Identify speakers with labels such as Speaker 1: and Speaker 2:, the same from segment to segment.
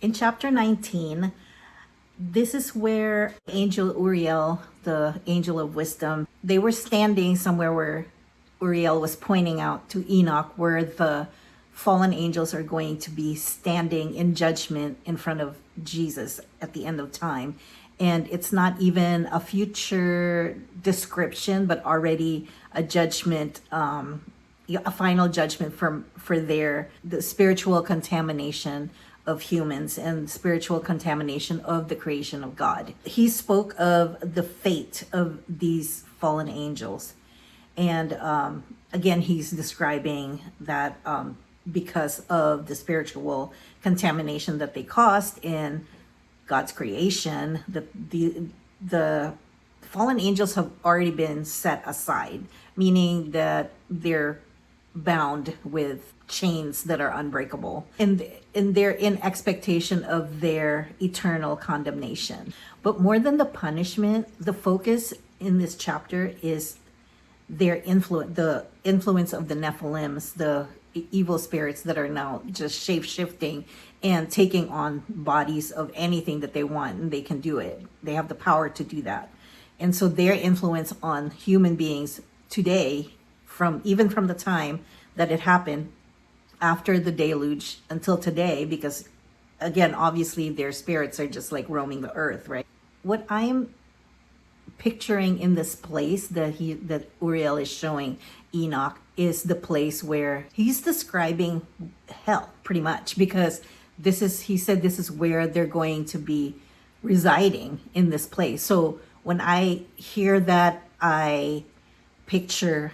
Speaker 1: In chapter 19, this is where Angel Uriel, the angel of wisdom, they were standing somewhere where Uriel was pointing out to Enoch where the fallen angels are going to be standing in judgment in front of Jesus at the end of time. And it's not even a future description, but already a judgment, a final judgment for the spiritual contamination of humans and spiritual contamination of the creation of God. He spoke of the fate of these fallen angels. And again, he's describing that because of the spiritual contamination that they caused in God's creation, the fallen angels have already been set aside, meaning that they're bound with chains that are unbreakable, and they're in expectation of their eternal condemnation. But more than the punishment, the focus in this chapter is their influence, the influence of the Nephilims, the evil spirits that are now just shape-shifting and taking on bodies of anything that they want, and they can do it. They have the power to do that. And so their influence on human beings today, from the time that it happened after the deluge until today, because again, obviously their spirits are just like roaming the earth, right? What I'm picturing in this place that Uriel is showing Enoch is the place where he's describing hell, pretty much, because he said this is where they're going to be residing, in this place. So when I hear that, I picture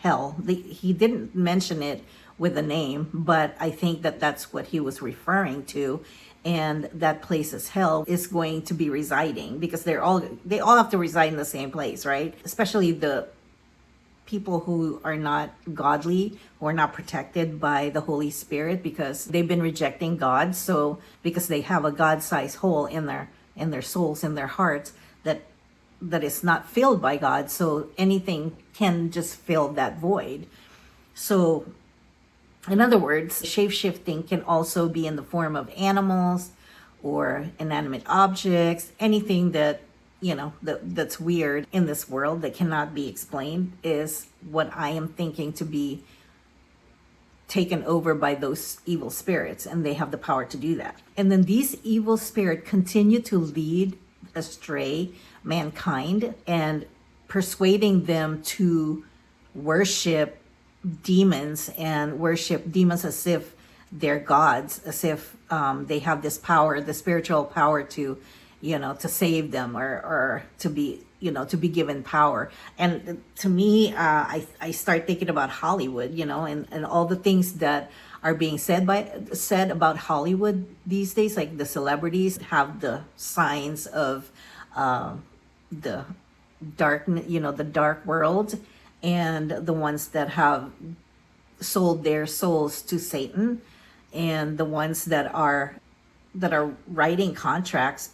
Speaker 1: hell. He didn't mention it with a name, but I think that that's what he was referring to. And that place is hell is going to be residing, because they all have to reside in the same place, right? Especially the people who are not godly, who are not protected by the Holy Spirit, because they've been rejecting God. So because they have a God-sized hole in their souls, in their hearts, that is not filled by God, so anything can just fill that void. So in other words, shape-shifting can also be in the form of animals or inanimate objects, anything that, that's weird in this world that cannot be explained is what I am thinking to be taken over by those evil spirits, and they have the power to do that. And then these evil spirits continue to lead astray mankind and persuading them to worship demons as if they're gods, as if they have this power, the spiritual power to save them, or to be given power. And to me, I start thinking about Hollywood, and all the things that are being said about Hollywood these days. Like the celebrities have the signs of the dark world, and the ones that have sold their souls to Satan, and the ones that are writing contracts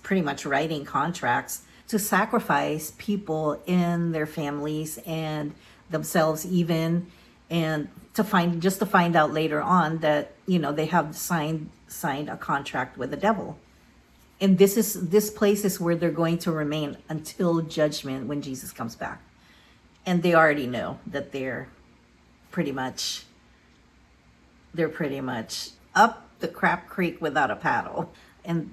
Speaker 1: to sacrifice people in their families and themselves even, and to find out later on that they have signed a contract with the devil. And this place is where they're going to remain until judgment, when Jesus comes back. And they already know that they're pretty much up the crap creek without a paddle. And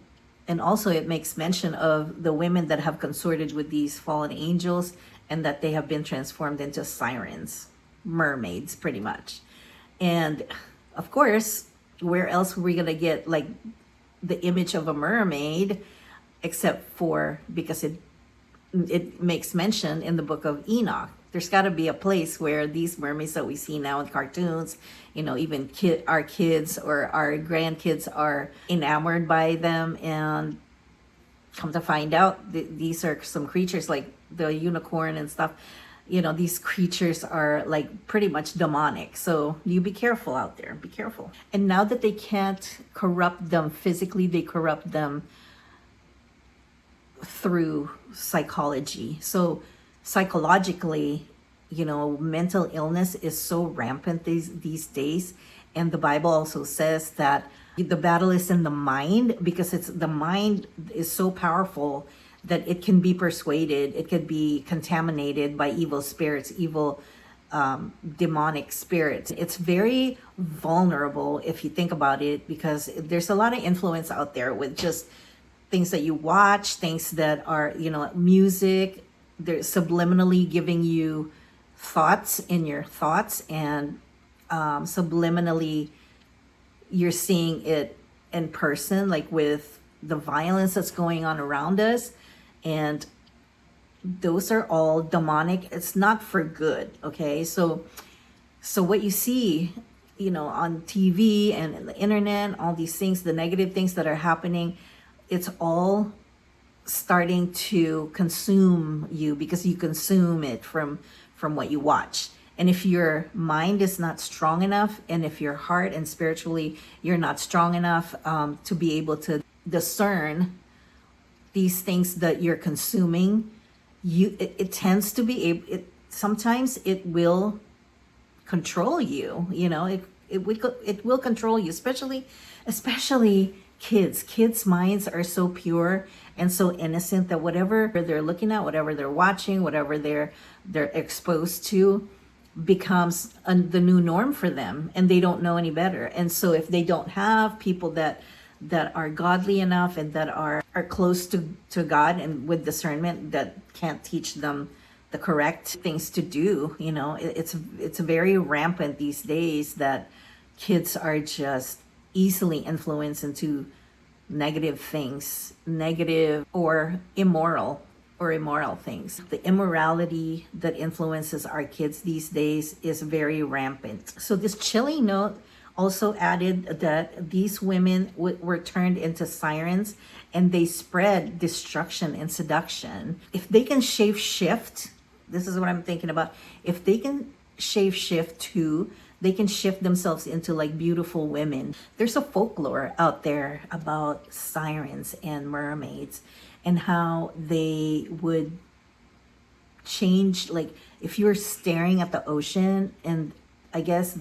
Speaker 1: also it makes mention of the women that have consorted with these fallen angels, and that they have been transformed into sirens, mermaids, pretty much. And of course, where else were we gonna get like the image of a mermaid, except for because it makes mention in the Book of Enoch. There's got to be a place where these mermaids that we see now in cartoons, even our kids or our grandkids are enamored by them, and come to find out these are some creatures like the unicorn and stuff. These creatures are like pretty much demonic. So you be careful out there. Be careful. And now that they can't corrupt them physically, they corrupt them through psychology. So psychologically, mental illness is so rampant these days. And the Bible also says that The battle is in the mind, because it's the mind is so powerful that it can be persuaded, it could be contaminated by evil spirits, evil demonic spirits. It's very vulnerable if you think about it, because there's a lot of influence out there with just things that you watch, things that are, music. They're subliminally giving you thoughts in your thoughts, and subliminally you're seeing it in person, like with the violence that's going on around us. And those are all demonic. It's not for good. Okay. So what you see, on TV and the internet, all these things, the negative things that are happening, it's all starting to consume you, because you consume it from what you watch. And if your mind is not strong enough, and if your heart and spiritually you're not strong enough to be able to discern these things that you're consuming, it tends to be sometimes it will control you. It will control you, especially kids' minds are so pure and so innocent that whatever they're looking at, whatever they're watching, whatever they're exposed to, becomes the new norm for them, and they don't know any better. And so if they don't have people that are godly enough and that are close to God and with discernment, that can't teach them the correct things to do, it's very rampant these days that kids are just easily influenced into negative things, negative or immoral things. The immorality that influences our kids these days is very rampant. So this chilling note also added that these women were turned into sirens, and they spread destruction and seduction. If they can shape shift, this is what I'm thinking about. If they can shape shift too, they can shift themselves into like beautiful women. There's a folklore out there about sirens and mermaids, and how they would change, like if you're staring at the ocean, and I guess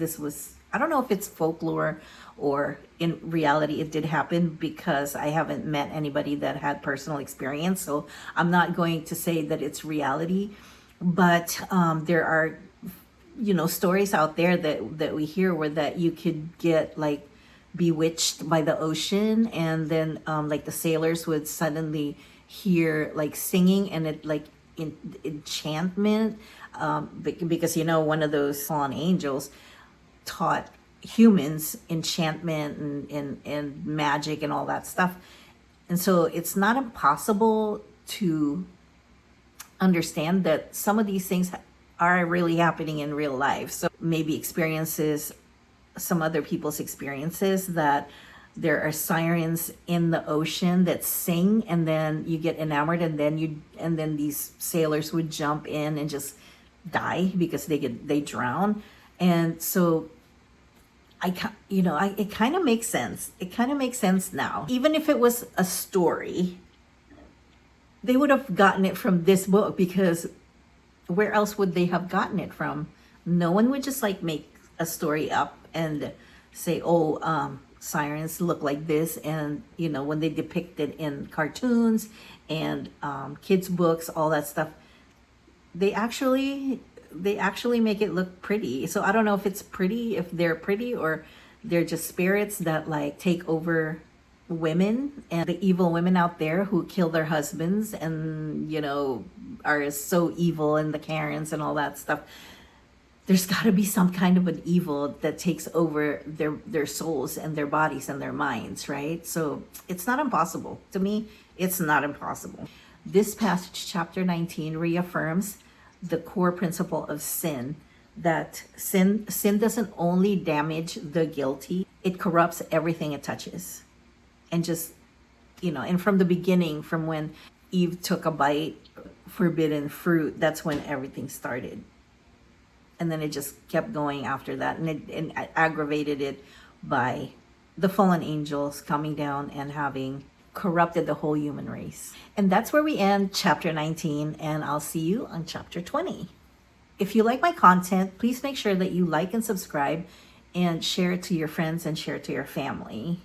Speaker 1: I don't know if it's folklore or in reality it did happen, because I haven't met anybody that had personal experience, so I'm not going to say that it's reality. But there are stories out there that we hear where that you could get like bewitched by the ocean, and then like the sailors would suddenly hear like singing, and it like enchantment, because one of those fallen angels taught humans enchantment and magic and all that stuff. And so it's not impossible to understand that some of these things are really happening in real life. So maybe some other people's experiences, that there are sirens in the ocean that sing, and then you get enamored, and then these sailors would jump in and just die because they drown. And so it kind of makes sense. It kind of makes sense now. Even if it was a story, they would have gotten it from this book, because where else would they have gotten it from? No one would just like make a story up and say, sirens look like this. And when they depict it in cartoons and kids books, all that stuff, they actually make it look pretty. So I don't know if it's pretty, if they're pretty, or they're just spirits that like take over women, and the evil women out there who kill their husbands and are so evil, and the Karens and all that stuff. There's got to be some kind of an evil that takes over their souls and their bodies and their minds, right? So it's not impossible. To me, it's not impossible. This passage, chapter 19, reaffirms the core principle of sin, that sin doesn't only damage the guilty, it corrupts everything it touches. And just, and from the beginning, from when Eve took a bite, forbidden fruit, that's when everything started. And then it just kept going after that, and it aggravated it by the fallen angels coming down and having corrupted the whole human race. And that's where we end chapter 19, and I'll see you on chapter 20. If you like my content, please make sure that you like and subscribe, and share it to your friends and share it to your family.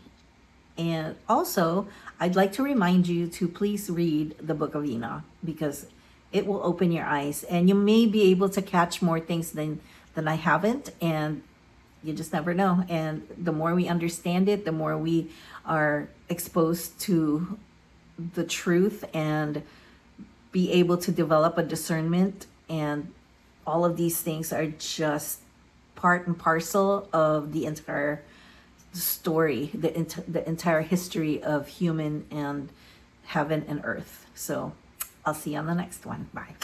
Speaker 1: And also, I'd like to remind you to please read the Book of Enoch, because it will open your eyes and you may be able to catch more things than I haven't, and you just never know. And the more we understand it, the more we are exposed to the truth and be able to develop a discernment. And all of these things are just part and parcel of the entire story, the entire history of human and heaven and earth. So I'll see you on the next one. Bye.